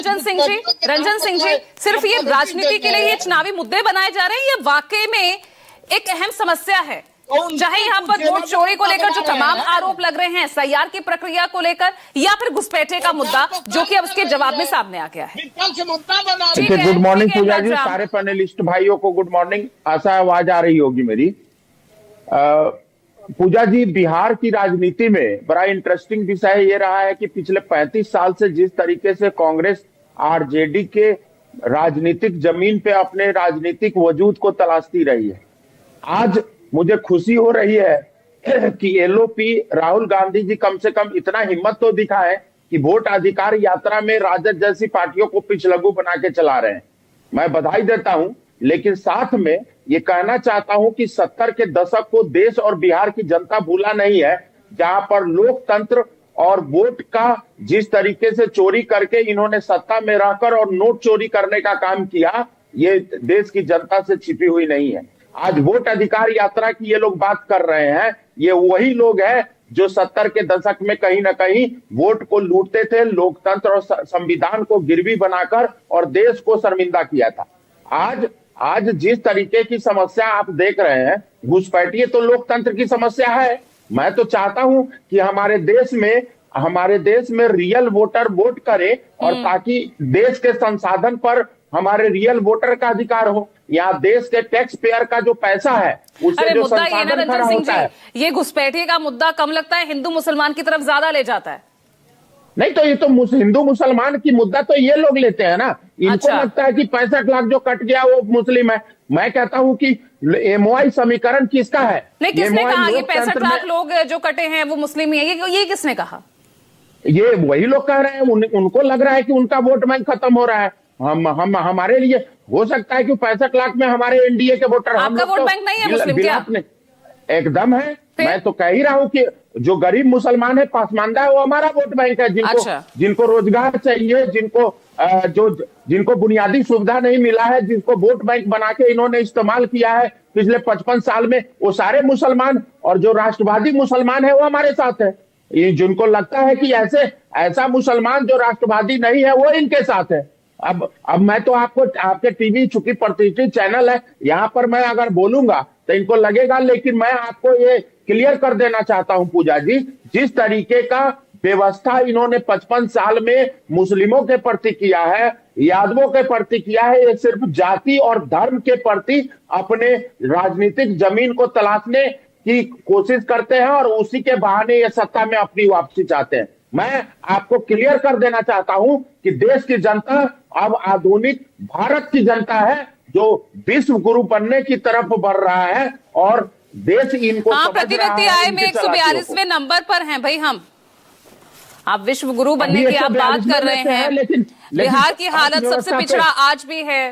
रंजन सिंह जी, सिर्फ ये राजनीति के लिए ये चुनावी मुद्दे बनाए जा रहे हैं, ये वाकई में एक अहम समस्या है। चाहे यहाँ पर वोट चोरी को लेकर जो तमाम आरोप लग रहे हैं, एसआईआर की प्रक्रिया को लेकर, या फिर घुसपैठे का मुद्दा जो कि अब उसके जवाब में सामने आ गया है। ठीक है, गुड मॉर्निंग पूजा जी, सारे पैनलिस्ट भाइयों को गुड मॉर्निंग। आशा आवाज आ रही होगी मेरी। पूजा जी, बिहार की राजनीति में बड़ा इंटरेस्टिंग विषय ये रहा है कि पिछले 35 साल से जिस तरीके से कांग्रेस आरजेडी के राजनीतिक जमीन पे अपने राजनीतिक वजूद को तलाशती रही है, आज मुझे खुशी हो रही है कि एलओपी राहुल गांधी जी कम से कम इतना हिम्मत तो दिखाए कि वोट अधिकार यात्रा में राजद जैसी पार्टियों को पिछलग्गू बना के चला रहे हैं। मैं बधाई देता हूं, लेकिन साथ में ये कहना चाहता हूं कि 70 के दशक को देश और बिहार की जनता भूला नहीं है, जहां पर लोकतंत्र और वोट का जिस तरीके से चोरी करके इन्होंने सत्ता में रहकर और नोट चोरी करने का काम किया, ये देश की जनता से छिपी हुई नहीं है। आज वोट अधिकार यात्रा की ये लोग बात कर रहे हैं, ये वही लोग हैं जो 70 के दशक में कहीं ना कहीं वोट को लूटते थे, लोकतंत्र और संविधान को गिरवी बनाकर और देश को शर्मिंदा किया था। आज जिस तरीके की समस्या आप देख रहे हैं, घुसपैठिए तो लोकतंत्र की समस्या है। मैं तो चाहता हूं कि हमारे देश में रियल वोटर वोट करे, और ताकि देश के संसाधन पर हमारे रियल वोटर का अधिकार हो। यहाँ देश के टैक्स पेयर का जो पैसा है उससे जो संसाधन खड़ा होता है। ये घुसपैठिए का मुद्दा कम लगता है, हिंदू मुसलमान की तरफ ज्यादा ले जाता है। नहीं तो ये तो हिंदू मुसलमान की मुद्दा तो ये लोग लेते हैं ना। इनको लगता है कि 65 लाख जो कट गया वो मुस्लिम है। मैं कहता हूं कि एमओआई समीकरण किसका है? नहीं, किसने कहा ये 65 लाख लोग जो कटे हैं वो मुस्लिम ही है? ये किसने कहा? ये वही लोग कह रहे हैं। उनको लग रहा है कि उनका वोट बैंक खत्म हो रहा है। हमारे लिए हो सकता है कि 65 लाख में हमारे एनडीए के वोटर, आपका वोट बैंक नहीं है मुस्लिम क्या? एकदम है। मैं तो कह ही रहा हूं कि जो गरीब मुसलमान है, पासमानदा है, वो हमारा वोट बैंक है। जिनको रोजगार चाहिए, जिनको बुनियादी सुविधा नहीं मिला है, जिनको वोट बैंक बना के इन्होंने इस्तेमाल किया है पिछले 55 साल में, वो सारे मुसलमान। और जो राष्ट्रवादी मुसलमान है वो हमारे साथ है। ये जिनको लगता है कि ऐसा मुसलमान जो राष्ट्रवादी नहीं है वो इनके साथ है। अब मैं तो आपके टीवी, चूंकि प्रतिष्ठित चैनल है, यहाँ पर मैं अगर बोलूंगा तो इनको लगेगा, लेकिन मैं आपको ये क्लियर कर देना चाहता हूं पूजा जी, जिस तरीके का व्यवस्था इन्होंने 55 साल में मुस्लिमों के प्रति किया है, यादवों के प्रति किया है, ये सिर्फ जाति और धर्म के प्रति अपने राजनीतिक जमीन को तलाशने की कोशिश करते हैं, और उसी के बहाने ये सत्ता में अपनी वापसी चाहते हैं। मैं आपको क्लियर कर देना चाहता हूं कि देश की जनता अब आधुनिक भारत की जनता है, जो विश्व गुरु बनने की तरफ बढ़ रहा है, और देश इनको प्रति व्यक्ति आय में 142वें नंबर पर हैं भाई हम। आप विश्व गुरु बनने की आप बात कर रहे हैं, लेकिन बिहार की हालत सबसे पिछड़ा आज भी है।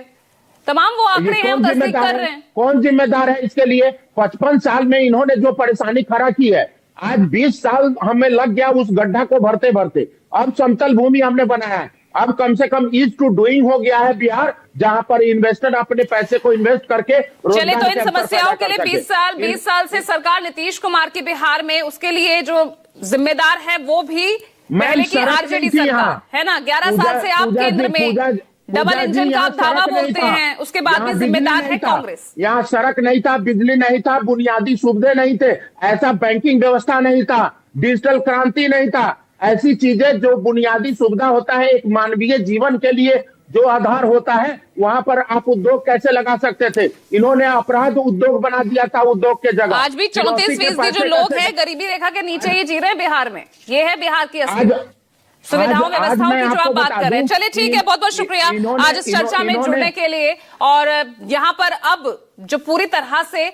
तमाम वो आंकड़े हैं, हम तस्दीक कर रहे हैं। कौन जिम्मेदार है इसके लिए? 55 साल में इन्होंने जो परेशानी खड़ा की है, आज 20 साल हमें लग गया उस गड्ढा को भरते भरते। अब समतल भूमि हमने बनाया है। अब कम से कम ईज टू डूइंग हो गया है बिहार, जहां पर इन्वेस्टर अपने पैसे को इन्वेस्ट करके चले। तो इन समस्याओं के लिए 20 साल से सरकार नीतीश कुमार की बिहार में, उसके लिए जो जिम्मेदार है वो भी पहले की आरजेडी सरकार है ना। 11 साल से आप केंद्र में डबल इंजन का दावा बोलते हैं, उसके बाद भी जिम्मेदार है कांग्रेस। यहाँ सड़क नहीं था, बिजली नहीं था, बुनियादी सुविधाएं नहीं थे, ऐसा बैंकिंग व्यवस्था नहीं था, डिजिटल क्रांति नहीं था। ऐसी चीजें जो बुनियादी सुविधा होता है एक मानवीय जीवन के लिए, जो आधार होता है, वहां पर आप उद्योग कैसे लगा सकते थे? इन्होंने अपराध उद्योग बना दिया था उद्योग के जगह। आज भी 34% जो लोग हैं गरीबी रेखा के नीचे ही जी रहे हैं बिहार में। ये है बिहार की असली सुविधाओं व्यवस्थाओं की जो आप बात कर रहे हैं। चलिए ठीक है, बहुत बहुत शुक्रिया आज इस चर्चा में जुड़ने के लिए। और यहाँ पर अब जो पूरी तरह से